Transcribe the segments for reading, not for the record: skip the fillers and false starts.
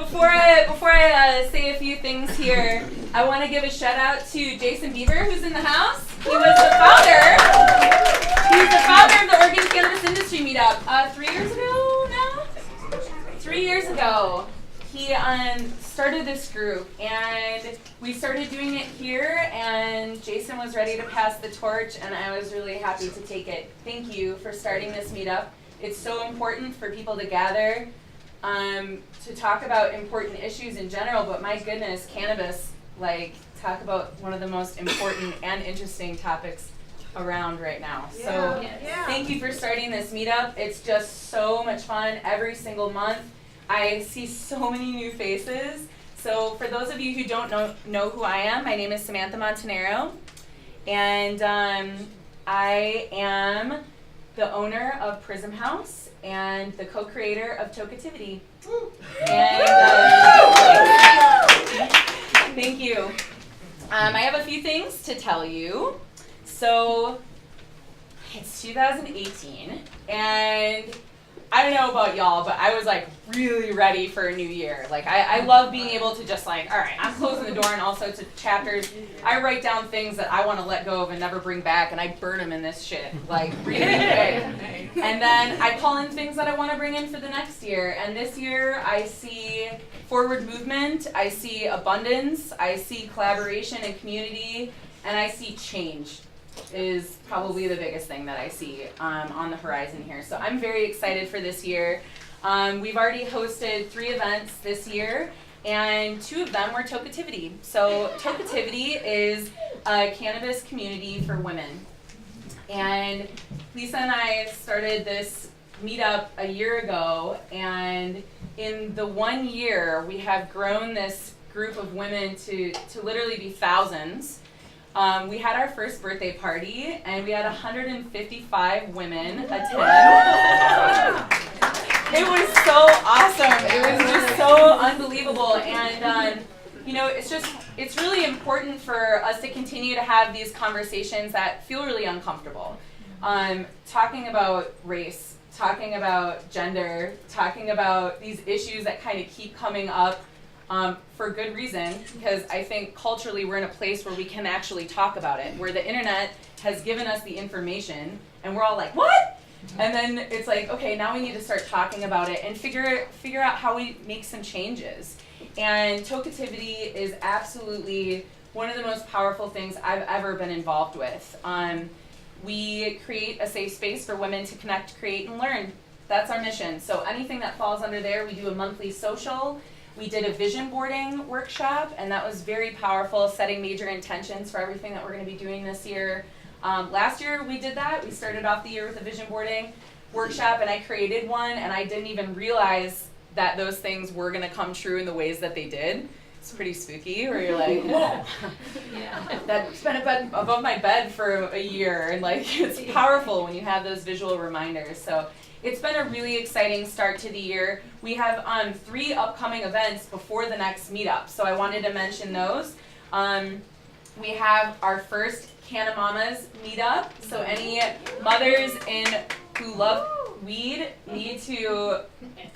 Before I say a few things here, I want to give a shout out to Jason Beaver, who's in the house. He was the founder. He's the founder of the Oregon Cannabis Industry Meetup 3 years ago now. 3 years ago, he started this group, and we started doing it here. And Jason was ready to pass the torch, and I was really happy to take it. Thank you for starting this meetup. It's so important for people to gather. To talk about important issues in general, but my goodness, cannabis, talk about one of the most important and interesting topics around right now. So thank you for starting this meetup. It's just so much fun every single month. I see so many new faces. So for those of you who don't know who I am, my name is Samantha Montanaro, and I am the owner of Prism House and the co-creator of Toketivity. And thank you. I have a few things to tell you. So it's 2018, and I don't know about y'all, but I was really ready for a new year. I love being able to just all right, I'm closing the door on all sorts of chapters. I write down things that I want to let go of and never bring back, and I burn them in this shit, really quick. And then I call in things that I want to bring in for the next year. And this year I see forward movement, I see abundance, I see collaboration and community, and I see change is probably the biggest thing that I see on the horizon here. So I'm very excited for this year. We've already hosted 3 events this year, and 2 of them were Toketivity. So Toketivity is a cannabis community for women. And Lisa and I started this meetup a year ago, and in the 1 year, we have grown this group of women to literally be thousands. We had our first birthday party, and we had 155 women attend. It was so awesome. It was just so unbelievable. And, it's really important for us to continue to have these conversations that feel really uncomfortable. Talking about race, talking about gender, talking about these issues that kind of keep coming up. For good reason, because I think culturally we're in a place where we can actually talk about it, where the internet has given us the information, and we're all like, what? And then it's okay, now we need to start talking about it and figure out how we make some changes. And Toketivity is absolutely one of the most powerful things I've ever been involved with. We create a safe space for women to connect, create, and learn. That's our mission. So anything that falls under there, we do a monthly social. We did a vision boarding workshop, and that was very powerful, setting major intentions for everything that we're going to be doing this year. Last year we did that. We started off the year with a vision boarding workshop, and I created one, and I didn't even realize that those things were going to come true in the ways that they did. It's pretty spooky, where you're like, whoa, that's been above my bed for a year, and it's powerful when you have those visual reminders. So it's been a really exciting start to the year. We have 3 upcoming events before the next meetup, so I wanted to mention those. We have our first Canna Mamas meetup, so any mothers who love weed need to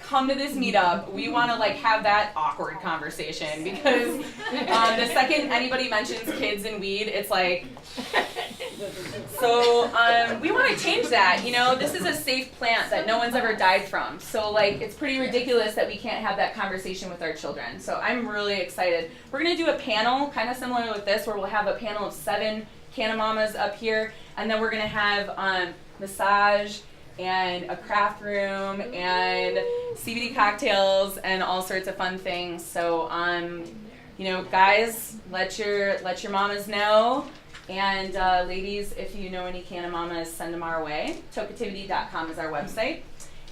come to this meetup. We want to have that awkward conversation, because the second anybody mentions kids and weed, it's so we want to change that. This is a safe plant that no one's ever died from. So it's pretty ridiculous that we can't have that conversation with our children. So I'm really excited. We're going to do a panel kind of similar with this, where we'll have a panel of 7 Canna Mamas up here, and then we're going to have massage and a craft room and CBD cocktails and all sorts of fun things. So guys, let your mamas know. And ladies, if you know any Canna Mamas, send them our way. Toketivity.com is our website.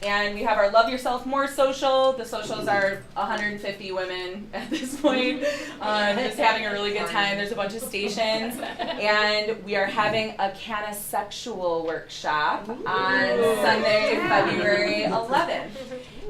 And we have our Love Yourself More social. The socials are 150 women at this point, just having a really good time. There's a bunch of stations. And we are having a Canna-sexual workshop on Sunday, February 11th.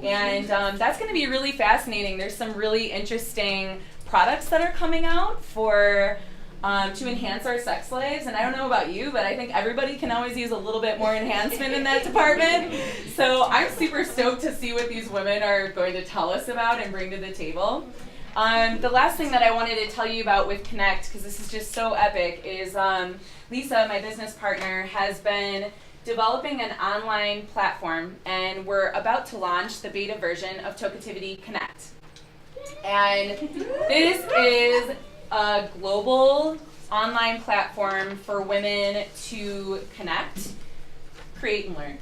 And that's going to be really fascinating. There's some really interesting products that are coming out for to enhance our sex lives. And I don't know about you, but I think everybody can always use a little bit more enhancement in that department. So I'm super stoked to see what these women are going to tell us about and bring to the table. The last thing that I wanted to tell you about with Connect, because this is just so epic, is Lisa, my business partner, has been developing an online platform, and we're about to launch the beta version of Toketivity Connect. And this is a global online platform for women to connect, create, and learn.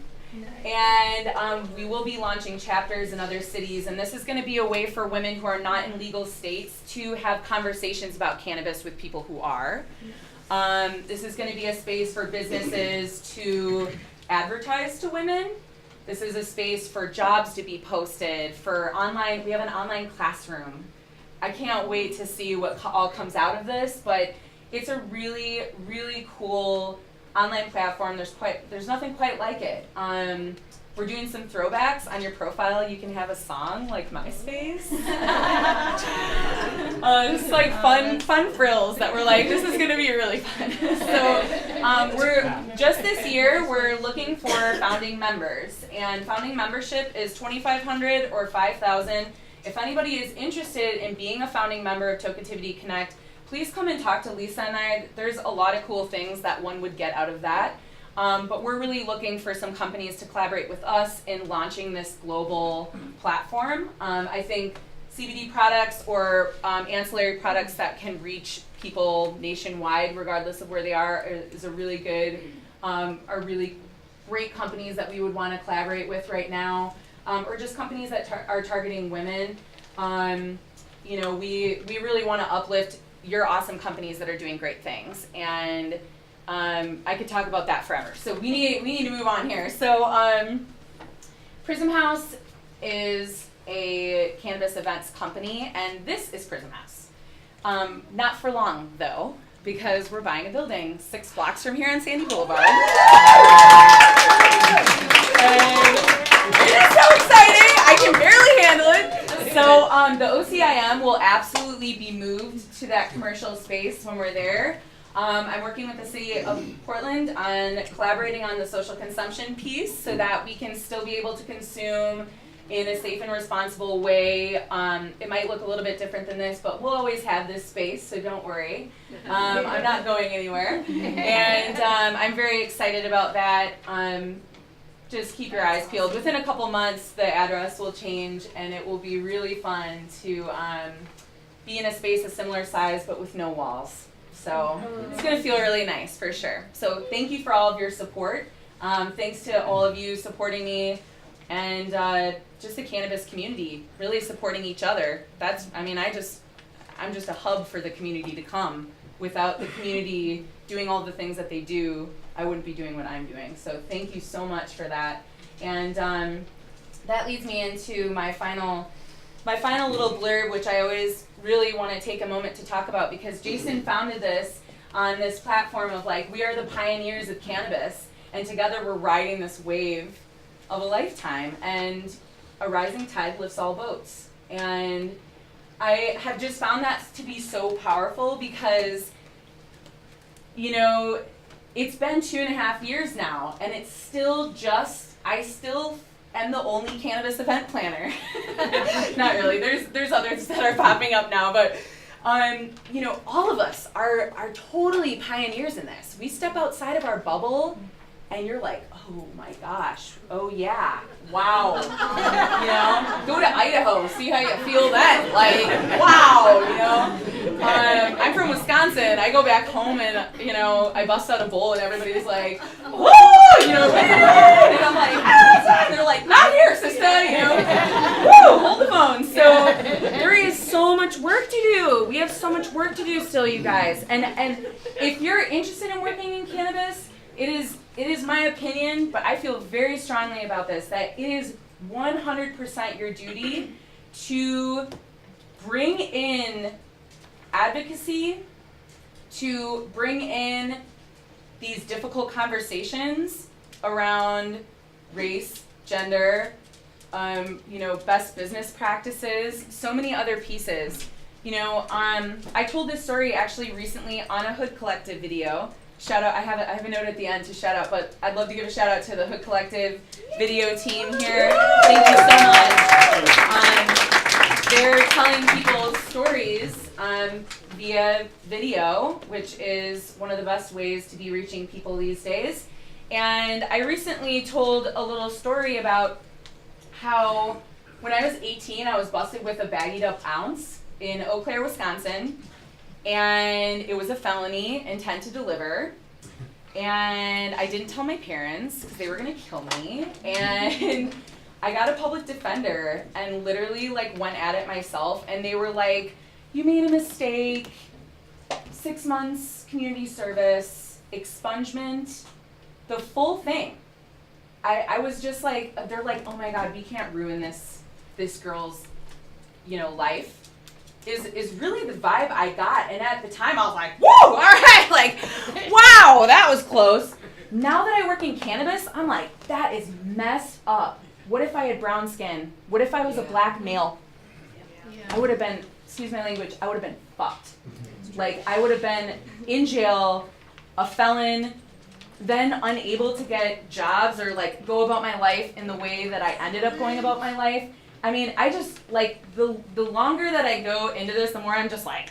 And we will be launching chapters in other cities, and this is going to be a way for women who are not in legal states to have conversations about cannabis with people who are. This is going to be a space for businesses to advertise to women. This is a space for jobs to be posted, for online, we have an online classroom. I can't wait to see what all comes out of this, but it's a really, really cool online platform. There's nothing quite like it. We're doing some throwbacks on your profile. You can have a song like MySpace. Just like fun frills that we're like, this is gonna be really fun. So this year we're looking for founding members, and founding membership is $2,500 or $5,000. If anybody is interested in being a founding member of Toketivity Connect, please come and talk to Lisa and I. There's a lot of cool things that one would get out of that. But we're really looking for some companies to collaborate with us in launching this global platform. I think CBD products or ancillary products that can reach people nationwide, regardless of where they is a really good, are really great companies that we would want to collaborate with right now, or just companies that are targeting women. You know, we really want to uplift your awesome companies that are doing great things, and I could talk about that forever. So we need to move on here. So Prism House is a cannabis events company, and this is Prism House. Not for long though, because we're buying a building 6 blocks from here on Sandy Boulevard. And it is so exciting! I can barely handle it. So the OCIM will absolutely be moved to that commercial space when we're there. I'm working with the city of Portland on collaborating on the social consumption piece so that we can still be able to consume in a safe and responsible way. It might look a little bit different than this, but we'll always have this space, so don't worry. I'm not going anywhere. And I'm very excited about that. Just keep your eyes peeled. Within a couple months, the address will change, and it will be really fun to be in a space a similar size, but with no walls. So it's going to feel really nice for sure. So thank you for all of your support. Thanks to all of you supporting me, and just the cannabis community really supporting each other. I'm just a hub for the community to come. Without the community doing all the things that they do, I wouldn't be doing what I'm doing. So thank you so much for that. And that leads me into my final little blurb, which I always really want to take a moment to talk about, because Jason founded this on this platform of like, we are the pioneers of cannabis, and together we're riding this wave of a lifetime, and a rising tide lifts all boats. And I have just found that to be so powerful because, you know, it's been 2.5 years now, and it's still I still am the only cannabis event planner. Not really. There's others that are popping up now, but you know, all of us are totally pioneers in this. We step outside of our bubble, and you're like, oh my gosh, oh yeah, wow. You know, go to Idaho, see how you feel then. Like, wow, you know. I'm from Wisconsin. I go back home and, you know, I bust out a bowl and everybody's like, woo, you know, and I'm like, ah, and they're like, not here, sister, you know. Woo, hold the phone. So there is so much work to do. We have so much work to do still, you guys. And if you're interested in working in cannabis, it is my opinion, but I feel very strongly about this, that it is 100% your duty to bring in advocacy, to bring in these difficult conversations around race, gender, you know, best business practices, so many other pieces. I told this story actually recently on a Hood Collective video. Shout out, I have a note at the end to shout out, but I'd love to give a shout out to the Hood Collective video team here. Thank you so much. They're telling people stories via video, which is one of the best ways to be reaching people these days. And I recently told a little story about how when I was 18, I was busted with a baggied up ounce in Eau Claire, Wisconsin. And it was a felony, intent to deliver. And I didn't tell my parents because they were going to kill me. And I got a public defender and literally went at it myself. And they were like, you made a mistake, 6 months community service, expungement, the full thing. I was just like, they're like, oh my God, we can't ruin this girl's, life. Is really the vibe I got. And at the time I was like, whoa, all right, wow, that was close. Now that I work in cannabis, I'm like, that is messed up. What if I had brown skin? What if I was a black male? I would have been, excuse my language, I would have been fucked. I would have been in jail, a felon, then unable to get jobs or go about my life in the way that I ended up going about my life. I mean, I just, the longer that I go into this, the more I'm just I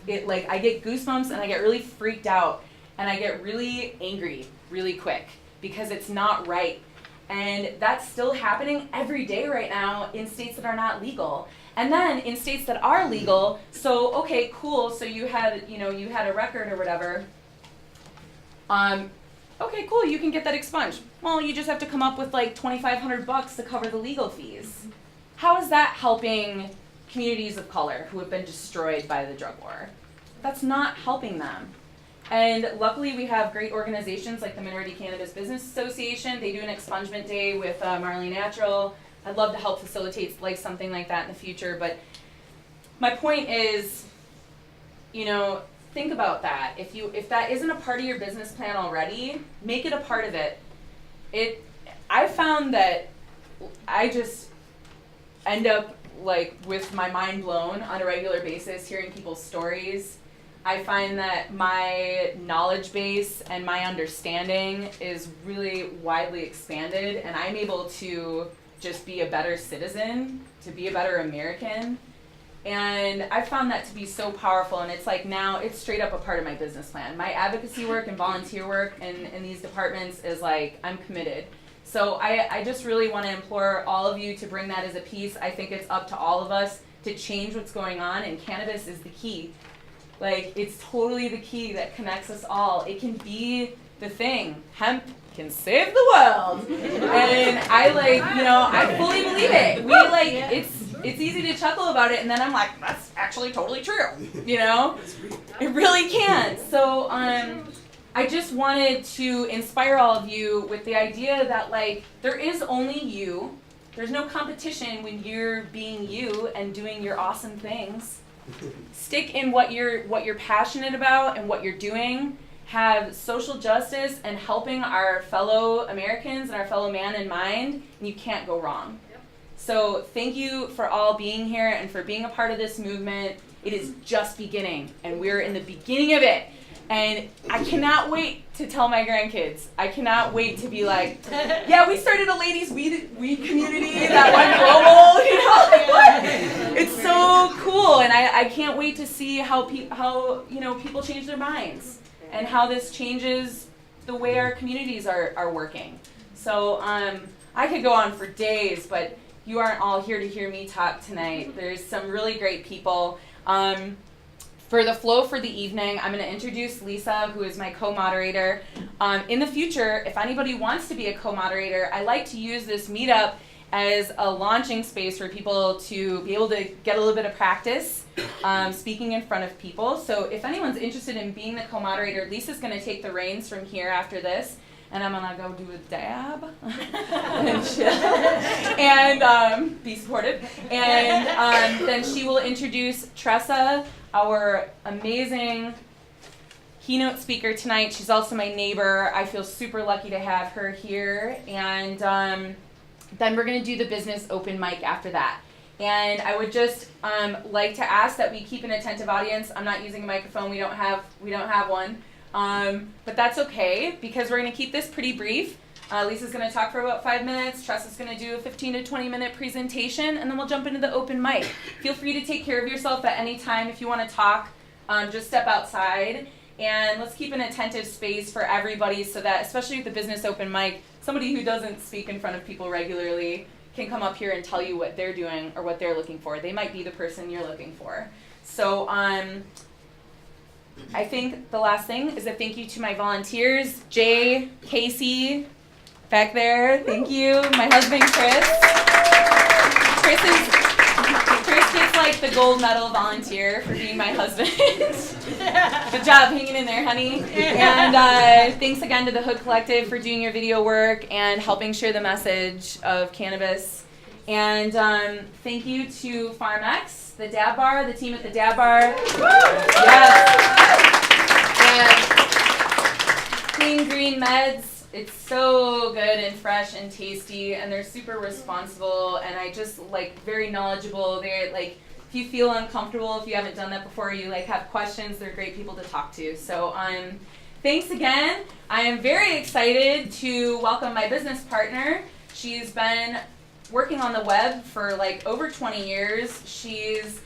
get goosebumps and I get really freaked out and I get really angry really quick because it's not right. And that's still happening every day right now in states that are not legal. And then in states that are legal, so, okay, cool, so you had a record or whatever. Okay, cool, you can get that expunged. Well, you just have to come up with $2,500 to cover the legal fees. How is that helping communities of color who have been destroyed by the drug war? That's not helping them. And luckily we have great organizations like the Minority Cannabis Business Association. They do an expungement day with Marley Natural. I'd love to help facilitate something like that in the future. But my point is, think about that. If that isn't a part of your business plan already, make it a part of it. I found that I just end up with my mind blown on a regular basis, hearing people's stories. I find that my knowledge base and my understanding is really widely expanded, and I'm able to just be a better citizen, to be a better American. And I found that to be so powerful, and it's now it's straight up a part of my business plan. My advocacy work and volunteer work in these departments is I'm committed. So I just really want to implore all of you to bring that as a piece. I think it's up to all of us to change what's going on, and cannabis is the key. It's totally the key that connects us all. It can be the thing. Hemp can save the world. And I fully believe it. It's easy to chuckle about it, and then I'm like, that's actually totally true. It really can. So I just wanted to inspire all of you with the idea that there is only you. There's no competition when you're being you and doing your awesome things. Stick in what you're passionate about and what you're doing. Have social justice and helping our fellow Americans and our fellow man in mind, and you can't go wrong. So thank you for all being here and for being a part of this movement. It is just beginning, and we're in the beginning of it. And I cannot wait to tell my grandkids. I cannot wait to be yeah, we started a ladies' weed community that went global. It's so cool, and I can't wait to see how people change their minds and how this changes the way our communities are working. So I could go on for days, but you aren't all here to hear me talk tonight. There's some really great people. For the flow for the evening, I'm going to introduce Lisa, who is my co-moderator. In the future, if anybody wants to be a co-moderator, I like to use this meetup as a launching space for people to be able to get a little bit of practice speaking in front of people. So if anyone's interested in being the co-moderator, Lisa's going to take the reins from here after this. And I'm going to go do a dab and chill and be supportive. And then she will introduce Tressa, our amazing keynote speaker tonight. She's also my neighbor. I feel super lucky to have her here. And then we're going to do the business open mic after that. And I would just like to ask that we keep an attentive audience. I'm not using a microphone. We don't have one. But that's okay because we're going to keep this pretty brief. Lisa's going to talk for about 5 minutes. Tressa's going to do a 15 to 20 minute presentation, and then we'll jump into the open mic. Feel free to take care of yourself at any time. If you want to talk, just step outside. And let's keep an attentive space for everybody so that, especially with the business open mic, somebody who doesn't speak in front of people regularly can come up here and tell you what they're doing or what they're looking for. They might be the person you're looking for. So I think the last thing is a thank you to my volunteers, Jay, Casey, back there, thank you. My husband, Chris. Chris gets like the gold medal volunteer for being my husband. Good job hanging in there, honey. And thanks again to the Hood Collective for doing your video work and helping share the message of cannabis. And thank you to PharmX, the Dab Bar, the team at the Dab Bar. Yes. And Clean Green Meds. It's so good and fresh and tasty, and they're super responsible, and I just like very knowledgeable. They're like, if you feel uncomfortable, if you haven't done that before, you like have questions, they're great people to talk to. So thanks again. I am very excited to welcome my business partner. She's been working on the web for like over 20 years. She's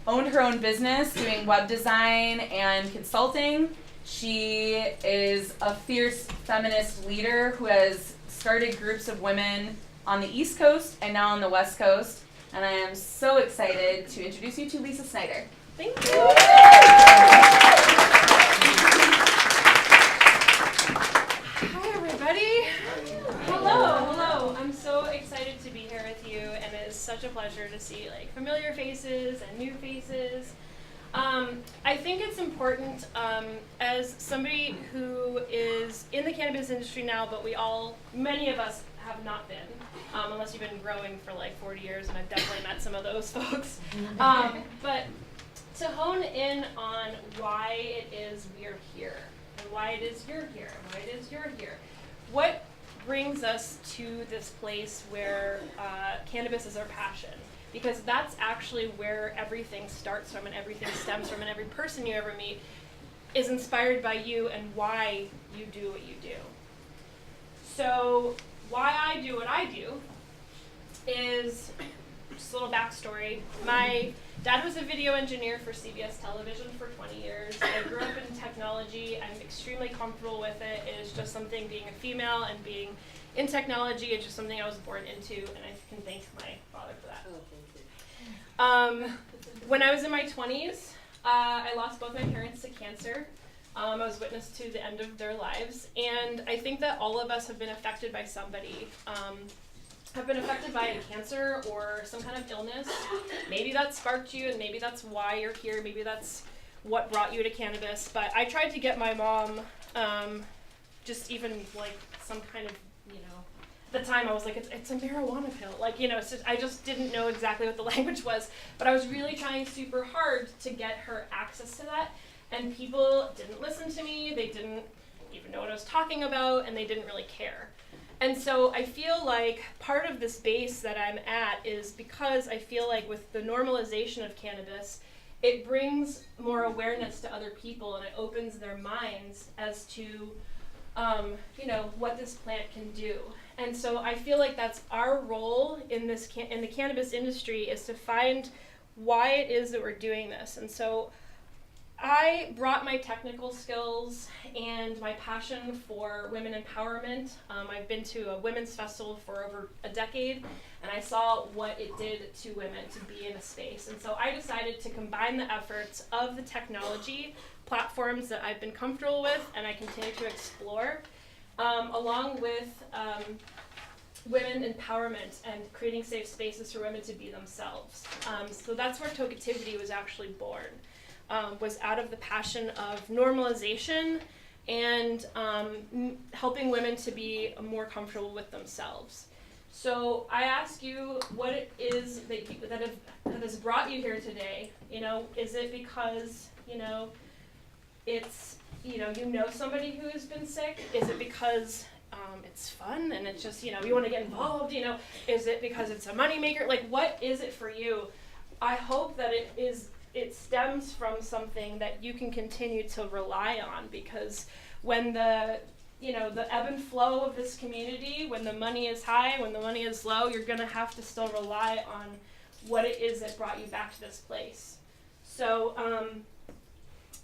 owned her own business doing web design and consulting. She is a fierce feminist leader who has started groups of women on the East Coast and now on the West Coast. And I am so excited to introduce you to Lisa Snyder. Thank you. Hi, everybody. Hello. I'm so excited to be here with you, and it is such a pleasure to see like familiar faces and new faces. I think it's important as somebody who is in the cannabis industry now, but many of us have not been, unless you've been growing for like 40 years, and I've definitely met some of those folks. But to hone in on why it is we're here, and why it is you're here, and why it is you're here. What brings us to this place where cannabis is our passion? Because that's actually where everything starts from and everything stems from, and every person you ever meet is inspired by you and why you do what you do. So why I do what I do is just a little backstory. My dad was a video engineer for CBS television for 20 years. I grew up in technology. I'm extremely comfortable with it. It is just something, being a female and being in technology, it's just something I was born into, and I can thank my father for that. When I was in my 20s, I lost both my parents to cancer. I was witness to the end of their lives, and I think that all of us have been affected by somebody. Have been affected by a cancer or some kind of illness. Maybe that sparked you, and maybe that's why you're here. Maybe that's what brought you to cannabis. But I tried to get my mom just even like some kind of, at the time I was like, it's a marijuana pill. Like, it's just, I just didn't know exactly what the language was. But I was really trying super hard to get her access to that. And people didn't listen to me. They didn't even know what I was talking about, and they didn't really care. And so I feel like part of this base that I'm at is because I feel like with the normalization of cannabis, it brings more awareness to other people, and it opens their minds as to, what this plant can do. And so I feel like that's our role in this in the cannabis industry, is to find why it is that we're doing this. And so I brought my technical skills and my passion for women empowerment. I've been to a women's festival for over a decade, and I saw what it did to women to be in a space. And so I decided to combine the efforts of the technology platforms that I've been comfortable with and I continue to explore, along with women empowerment and creating safe spaces for women to be themselves. So that's where Toketivity was actually born. Was out of the passion of normalization and helping women to be more comfortable with themselves. So I ask you, what it is that has brought you here today? Is it because it's you know somebody who has been sick? Is it because it's fun and it's just, you want to get involved, is it because it's a moneymaker? Like, what is it for you? I hope that it stems from something that you can continue to rely on, because when the ebb and flow of this community, when the money is high, when the money is low, you're going to have to still rely on what it is that brought you back to this place. So,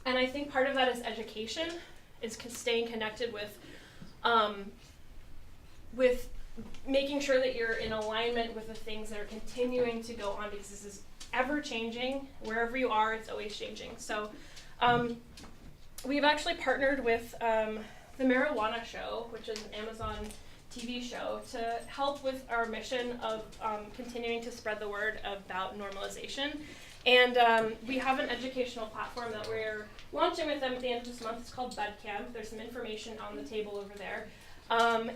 and I think part of that is education, is staying connected with making sure that you're in alignment with the things that are continuing to go on, because this is ever changing. Wherever you are, it's always changing. So we've actually partnered with the Marijuana Show, which is an Amazon TV show, to help with our mission of continuing to spread the word about normalization. And we have an educational platform that we're launching with them at the end of this month. It's called Bud Camp. There's some information on the table over there.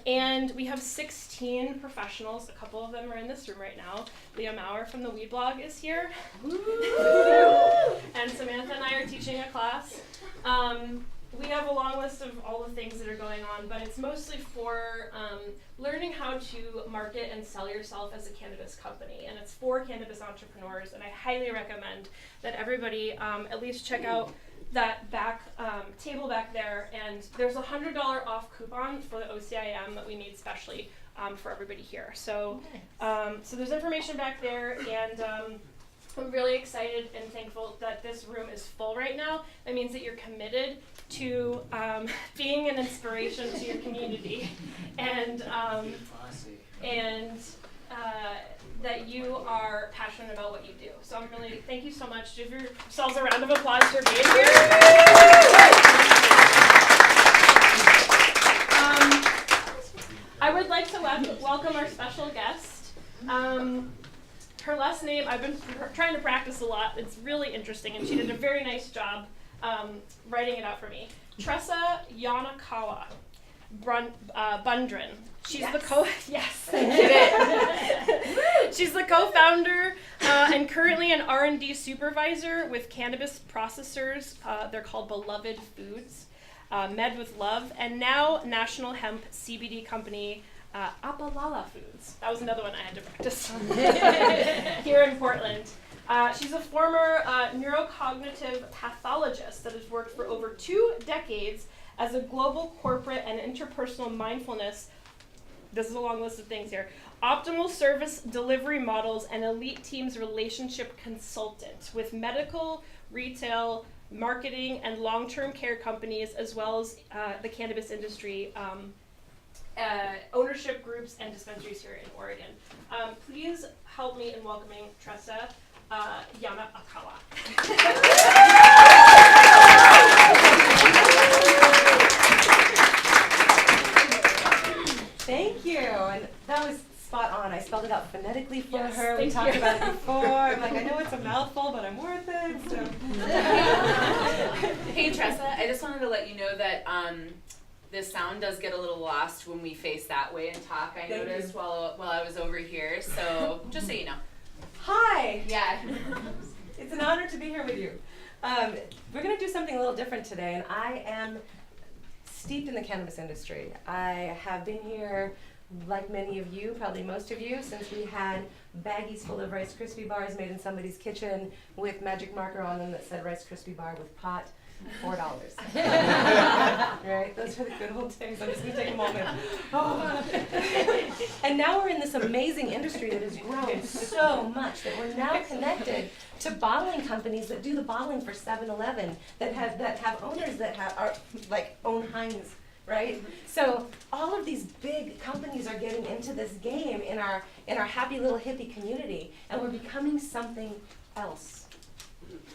And we have 16 professionals. A couple of them are in this room right now. Leah Maurer from the Weed Blog is here. And Samantha and I are teaching a class. We have a long list of all the things that are going on, but it's mostly for learning how to market and sell yourself as a cannabis company. And it's for cannabis entrepreneurs, and I highly recommend that everybody at least check out that table back there. And there's a $100 off coupon for the OCIM that we made specially for everybody here. So, so there's information back there, and I'm really excited and thankful that this room is full right now. That means that you're committed to being an inspiration to your community, and that you are passionate about what you do. So I'm really, thank you so much. Give yourselves a round of applause for being here. I would like to welcome our special guest. Her last name, I've been trying to practice a lot. It's really interesting, and she did a very nice job writing it out for me. Tressa Yonekawa Bundren. She's She's the co-founder and currently an R&D supervisor with cannabis processors. They're called Beloved Foods, Med with Love, and now national hemp CBD company Apalala Foods. That was another one I had to practice here in Portland. She's a former neurocognitive pathologist that has worked for over 2 decades as a global corporate and interpersonal mindfulness, this is a long list of things here, optimal service delivery models and elite teams relationship consultant with medical, retail, marketing, and long-term care companies, as well as the cannabis industry, ownership groups and dispensaries here in Oregon. Please help me in welcoming Tressa Yonekawa. Thank you, and that was spot on. I spelled it out phonetically for her. We Thank talked you. about it before. I'm like, I know it's a mouthful, but I'm worth it. So. Hey Tressa, I just wanted to let you know that the sound does get a little lost when we face that way and talk. I noticed while I was over here, so just so you know. Hi. Yeah. It's an honor to be here with you. We're going to do something a little different today, and I am steeped in the cannabis industry. I have been here, like many of you, probably most of you, since we had baggies full of Rice Krispie bars made in somebody's kitchen with magic marker on them that said Rice Krispie bar with pot, $4. Right? Those are the good old days. I'm just going to take a moment. Oh. And now we're in this amazing industry that has grown so much that we're now connected to bottling companies that do the bottling for 7-Eleven, that have owners that are like own Heinz, right? So all of these big companies are getting into this game in our happy little hippie community, and we're becoming something else.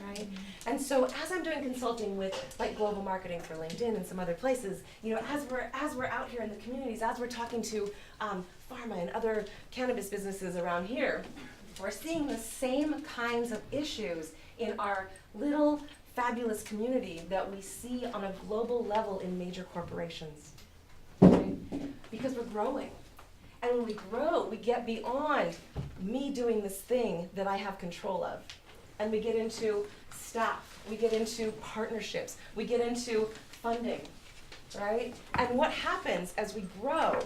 Right? And so as I'm doing consulting with like global marketing for LinkedIn and some other places, as we're out here in the communities, as we're talking to pharma and other cannabis businesses around here, we're seeing the same kinds of issues in our little fabulous community that we see on a global level in major corporations. Right? Because we're growing. And when we grow, we get beyond me doing this thing that I have control of. And we get into staff, we get into partnerships, we get into funding, right? And what happens as we grow,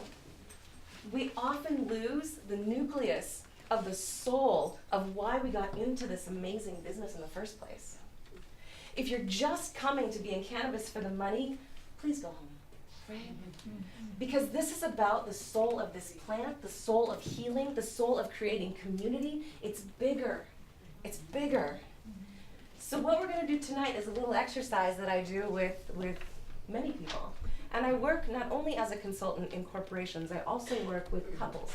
we often lose the nucleus of the soul of why we got into this amazing business in the first place. If you're just coming to be in cannabis for the money, please go home, right? Because this is about the soul of this plant, the soul of healing, the soul of creating community. It's bigger. It's bigger. So what we're going to do tonight is a little exercise that I do with many people. And I work not only as a consultant in corporations, I also work with couples.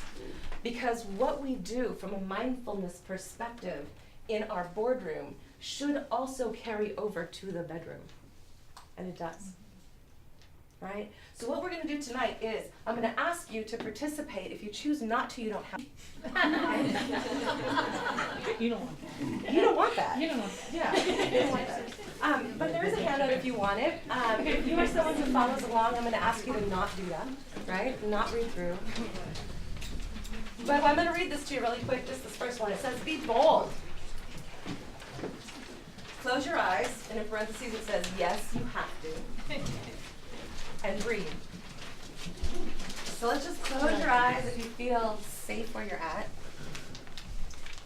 Because what we do from a mindfulness perspective in our boardroom should also carry over to the bedroom. And it does. Right? So what we're going to do tonight is, I'm going to ask you to participate. If you choose not to, you don't have to. You don't want that. You don't want that. You don't want that. Yeah, you don't want that. But there is a handout if you want it. If you are someone who follows along, I'm going to ask you to not do that, right? Not read through. But I'm going to read this to you really quick, just this first one. It says, be bold. Close your eyes, and in parentheses it says, yes, you have to. And breathe. So let's just close your eyes if you feel safe where you're at.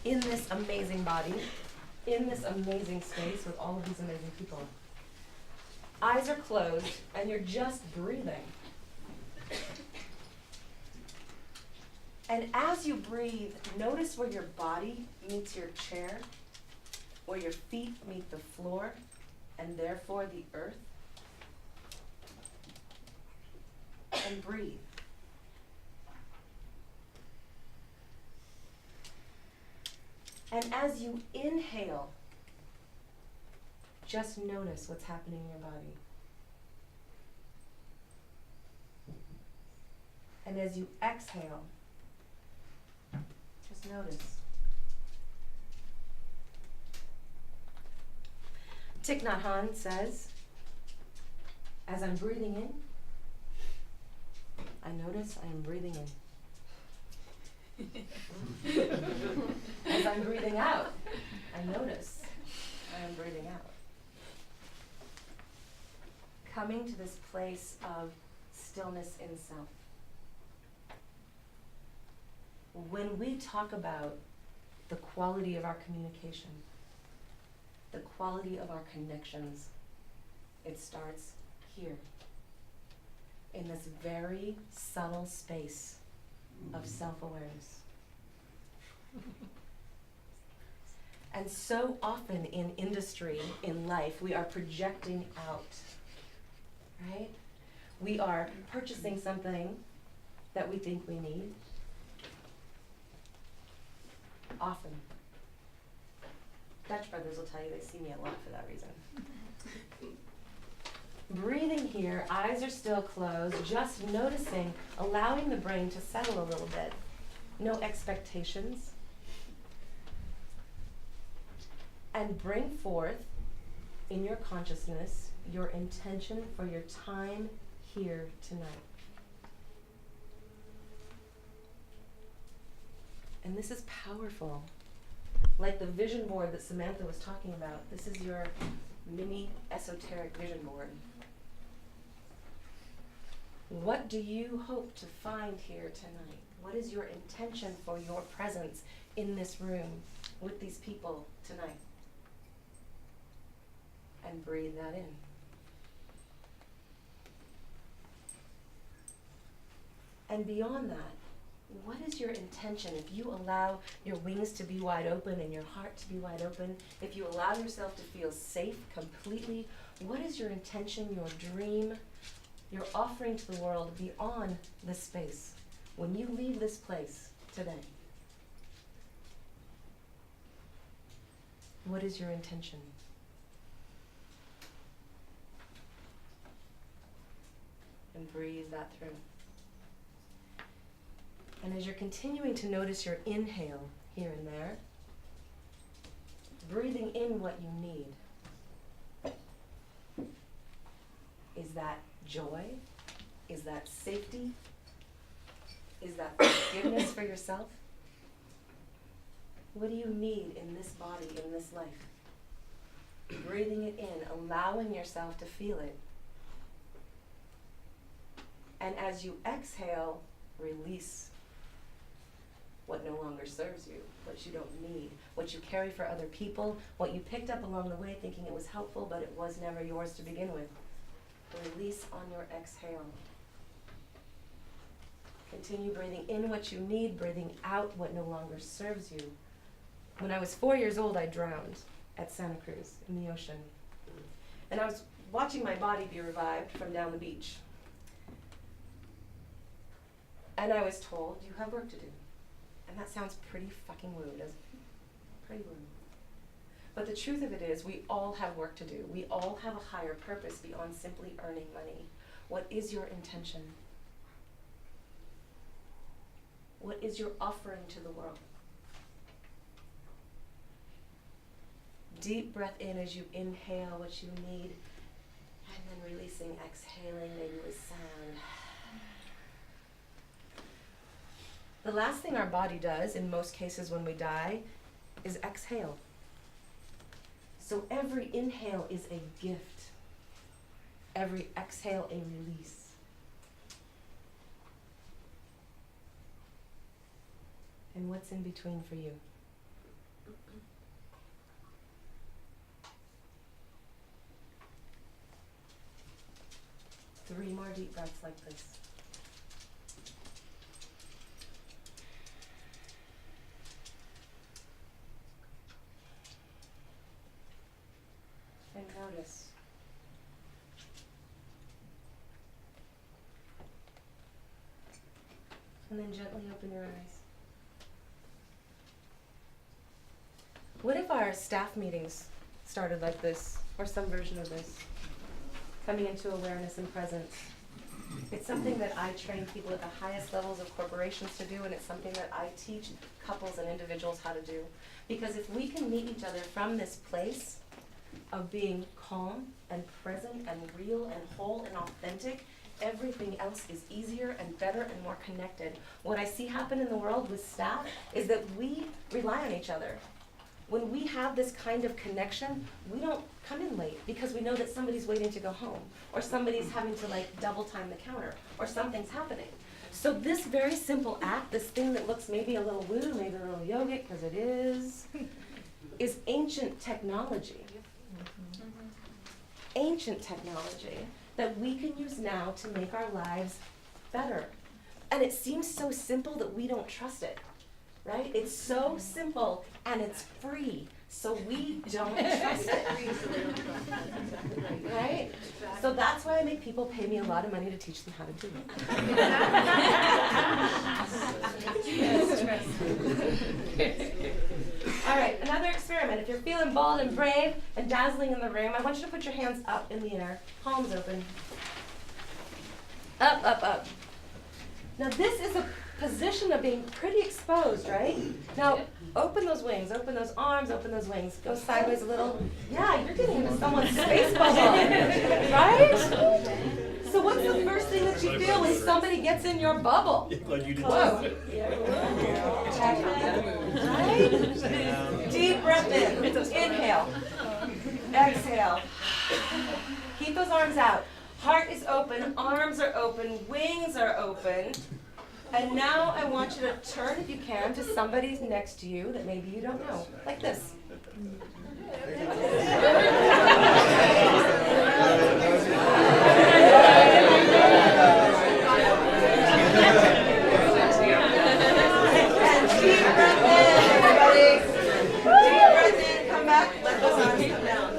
In this amazing body, in this amazing space with all of these amazing people. Eyes are closed, and you're just breathing. And as you breathe, notice where your body meets your chair, where your feet meet the floor, and therefore the earth. And breathe. And as you inhale, just notice what's happening in your body. And as you exhale, just notice. Thich Nhat Hanh says, as I'm breathing in, I notice I am breathing in. As I'm breathing out, I notice I am breathing out. Coming to this place of stillness in self. When we talk about the quality of our communication, the quality of our connections, it starts here, in this very subtle space of self-awareness. And so often in industry, in life, we are projecting out, right? We are purchasing something that we think we need. Often. Dutch brothers will tell you they see me a lot for that reason. Breathing here, eyes are still closed, just noticing, allowing the brain to settle a little bit. No expectations. And bring forth in your consciousness your intention for your time here tonight. And this is powerful. Like the vision board that Samantha was talking about, this is your mini esoteric vision board. What do you hope to find here tonight? What is your intention for your presence in this room with these people tonight? And breathe that in. And beyond that, what is your intention? If you allow your wings to be wide open and your heart to be wide open, if you allow yourself to feel safe completely, what is your intention, your dream, your offering to the world beyond this space when you leave this place today? What is your intention? And breathe that through. And as you're continuing to notice your inhale here and there, breathing in what you need. Is that joy? Is that safety? Is that forgiveness for yourself? What do you need in this body, in this life? Breathing it in, allowing yourself to feel it. And as you exhale, release what no longer serves you, what you don't need, what you carry for other people, what you picked up along the way thinking it was helpful, but it was never yours to begin with. Release on your exhale. Continue breathing in what you need, breathing out what no longer serves you. When I was 4 years old, I drowned at Santa Cruz in the ocean. And I was watching my body be revived from down the beach. And I was told, you have work to do. And that sounds pretty fucking woo, doesn't it? Pretty woo. But the truth of it is, we all have work to do. We all have a higher purpose beyond simply earning money. What is your intention? What is your offering to the world? Deep breath in as you inhale what you need, and then releasing, exhaling, maybe with sound. The last thing our body does, in most cases when we die, is exhale. So every inhale is a gift. Every exhale, a release. And what's in between for you? 3 more deep breaths like this. And notice. And then gently open your eyes. What if our staff meetings started like this, or some version of this? Coming into awareness and presence. It's something that I train people at the highest levels of corporations to do, and it's something that I teach couples and individuals how to do. Because if we can meet each other from this place of being calm and present and real and whole and authentic, everything else is easier and better and more connected. What I see happen in the world with staff is that we rely on each other. When we have this kind of connection, we don't come in late because we know that somebody's waiting to go home, or somebody's having to like double time the counter, or something's happening. So this very simple act, this thing that looks maybe a little woo, maybe a little yogic, because it is ancient technology. Ancient technology that we can use now to make our lives better. And it seems so simple that we don't trust it. Right? It's so simple and it's free, so we don't trust it. Right? So that's why I make people pay me a lot of money to teach them how to do it. All right, another experiment. If you're feeling bold and brave and dazzling in the room, I want you to put your hands up in the air, palms open. Up, up, up. Now this is a position of being pretty exposed, right? Now, open those wings, open those arms, open those wings. Go sideways a little. Yeah, you're getting into someone's space bubble, right? So what's the first thing that you feel when somebody gets in your bubble? Like you did. Whoa. Right? Deep breath in. Inhale. Exhale. Keep those arms out. Heart is open, arms are open, wings are open. And now I want you to turn, if you can, to somebody next to you that maybe you don't know, like this. And deep breath in, everybody. Deep breath in, come back, let those arms come down.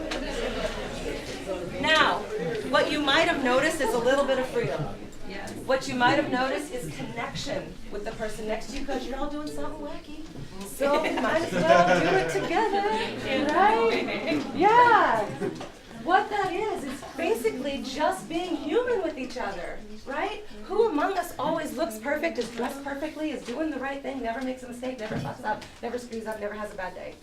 Now, what you might have noticed is a little bit of freedom. What you might have noticed is connection with the person next to you because you're all doing something wacky. So we might as well do it together, right? Yeah. What that is basically just being human with each other, right? Who among us always looks perfect, is dressed perfectly, is doing the right thing, never makes a mistake, never fucks up, never screws up, never has a bad day?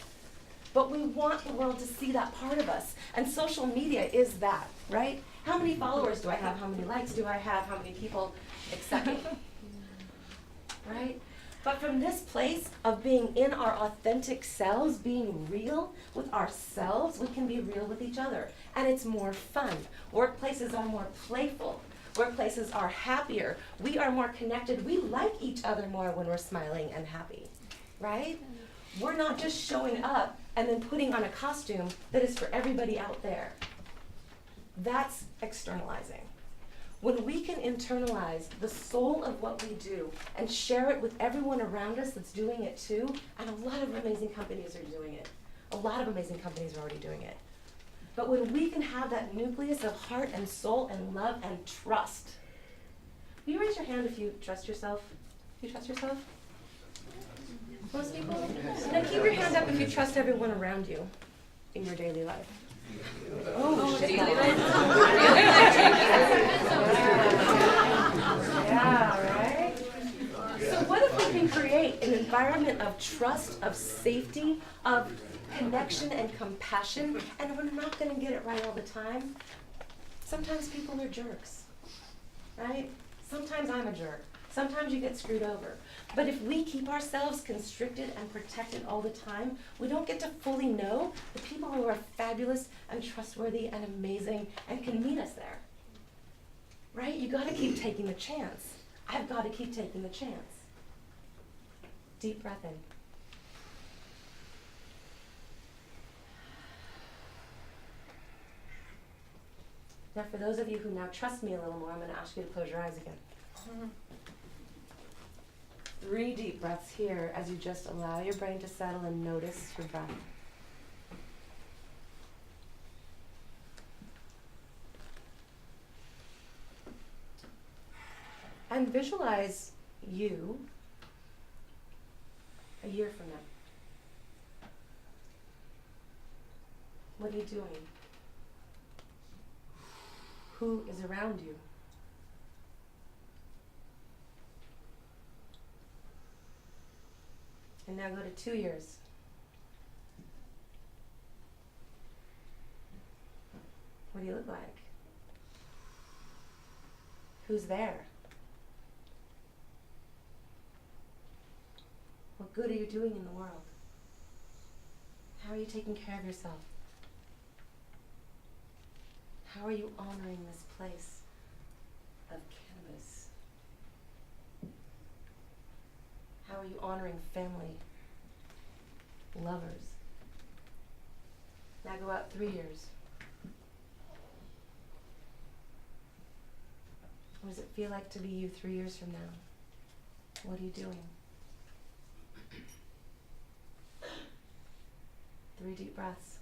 But we want the world to see that part of us. And social media is that, right? How many followers do I have? How many likes do I have? How many people accept me? Right? But from this place of being in our authentic selves, being real with ourselves, we can be real with each other. And it's more fun. Workplaces are more playful. Workplaces are happier. We are more connected. We like each other more when we're smiling and happy, right? We're not just showing up and then putting on a costume that is for everybody out there. That's externalizing. When we can internalize the soul of what we do and share it with everyone around us that's doing it too, and a lot of amazing companies are doing it. A lot of amazing companies are already doing it. But when we can have that nucleus of heart and soul and love and trust. Will you raise your hand if you trust yourself? Do you trust yourself? Most people? Now keep your hand up if you trust everyone around you in your daily life. Oh, shit. Daily life? Yeah, right? So what if we can create an environment of trust, of safety, of connection and compassion, and we're not going to get it right all the time? Sometimes people are jerks, right? Sometimes I'm a jerk. Sometimes you get screwed over. But if we keep ourselves constricted and protected all the time, we don't get to fully know the people who are fabulous and trustworthy and amazing and can meet us there. Right? You got to keep taking the chance. I've got to keep taking the chance. Deep breath in. Now for those of you who now trust me a little more, I'm going to ask you to close your eyes again. 3 deep breaths here as you just allow your brain to settle and notice your breath. And visualize you a year from now. What are you doing? Who is around you? And now go to 2 years. What do you look like? Who's there? What good are you doing in the world? How are you taking care of yourself? How are you honoring this place of cannabis? How are you honoring family, lovers? Now go out 3 years. What does it feel like to be you 3 years from now? What are you doing? 3 deep breaths.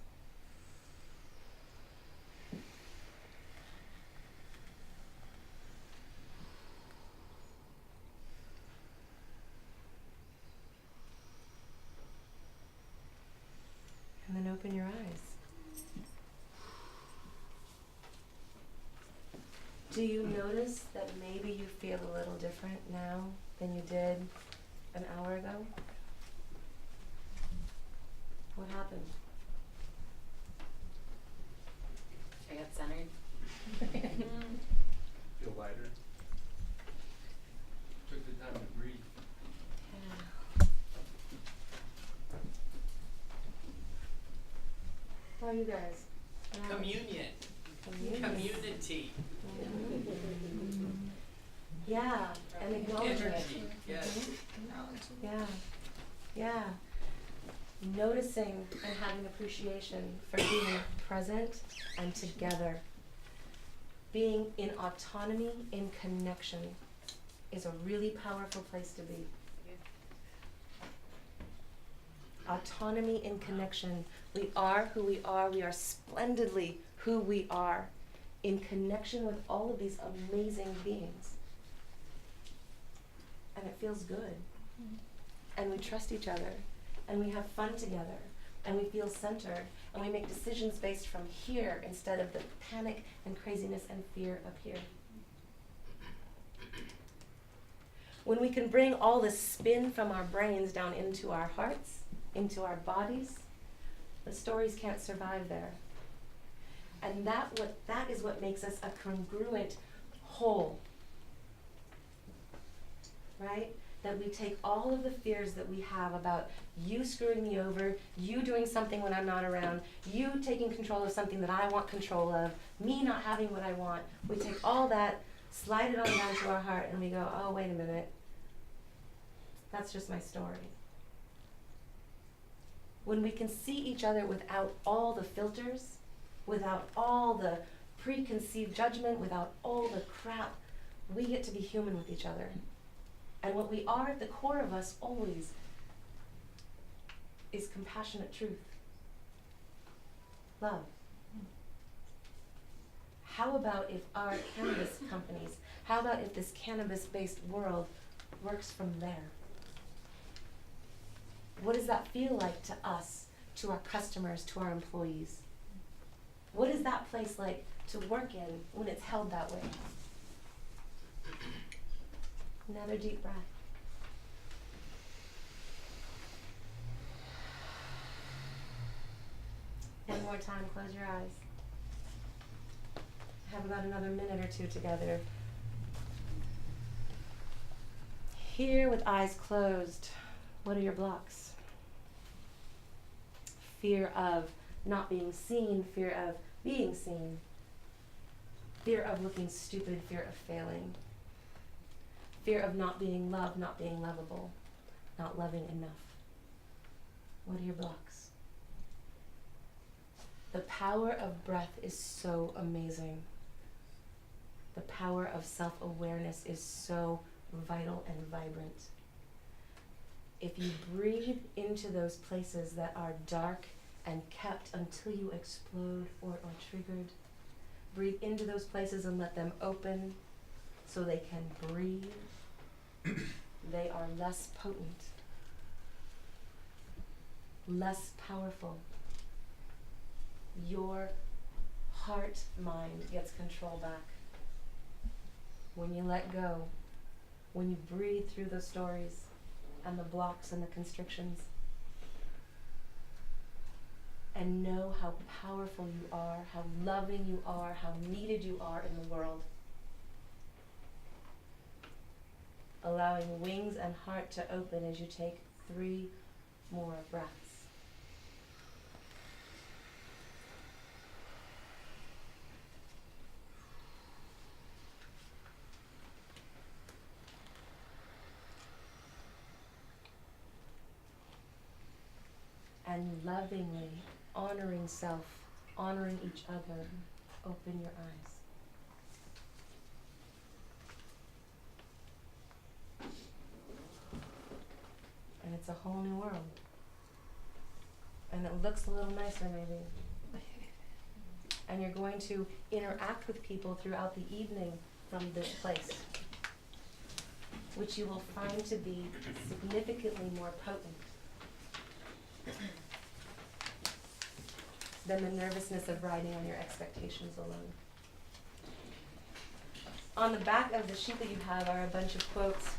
And then open your eyes. Do you notice that maybe you feel a little different now than you did an hour ago? What happened? I got centered. Feel lighter. Took the time to breathe. Yeah. How are you guys? Communion. Community. Yeah, and acknowledging it. Energy. Yes. Yeah, yeah. Noticing and having appreciation for being present and together. Being in autonomy, in connection, is a really powerful place to be. Autonomy in connection. We are who we are. We are splendidly who we are, in connection with all of these amazing beings. And it feels good. And we trust each other. And we have fun together. And we feel centered. And we make decisions based from here instead of the panic and craziness and fear up here. When we can bring all the spin from our brains down into our hearts, into our bodies, the stories can't survive there. And that is what makes us a congruent whole. Right? That we take all of the fears that we have about you screwing me over, you doing something when I'm not around, you taking control of something that I want control of, me not having what I want. We take all that slide it on down to our heart, and we go, oh, wait a minute. That's just my story. When we can see each other without all the filters, without all the preconceived judgment, without all the crap, we get to be human with each other. And what we are at the core of us always is compassionate truth. Love. How about if our cannabis companies, how about if this cannabis-based world works from there? What does that feel like to us, to our customers, to our employees? What is that place like to work in when it's held that way? Another deep breath. One more time, close your eyes. Have about another minute or two together. Here with eyes closed, what are your blocks? Fear of not being seen, fear of being seen, fear of looking stupid, fear of failing, fear of not being loved, not being lovable, not loving enough. What are your blocks? The power of breath is so amazing. The power of self-awareness is so vital and vibrant. If you breathe into those places that are dark and kept until you explode or triggered, breathe into those places and let them open so they can breathe. They are less potent, less powerful. Your heart mind gets control back. When you let go, when you breathe through the stories and the blocks and the constrictions, and know how powerful you are, how loving you are, how needed you are in the world. Allowing wings and heart to open as you take 3 more breaths. And lovingly, honoring self, honoring each other, open your eyes. And it's a whole new world. And it looks a little nicer maybe. And you're going to interact with people throughout the evening from this place, which you will find to be significantly more potent than the nervousness of riding on your expectations alone. On the back of the sheet that you have are a bunch of quotes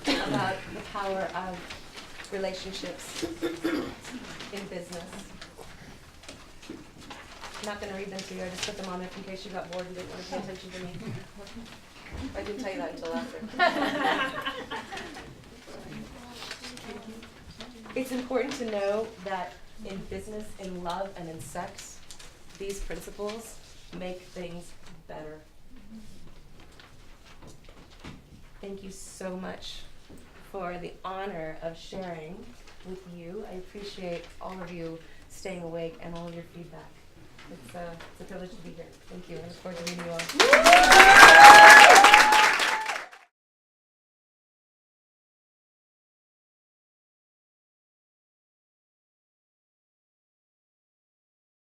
about the power of relationships in business. I'm not going to read them to you. I just put them on there in case you got bored and didn't want to pay attention to me. I didn't tell you that until after. It's important to know that in business, in love, and in sex, these principles make things better. Thank you so much for the honor of sharing with you. I appreciate all of you staying awake and all of your feedback. It's a privilege to be here. Thank you. I look forward to meeting you all.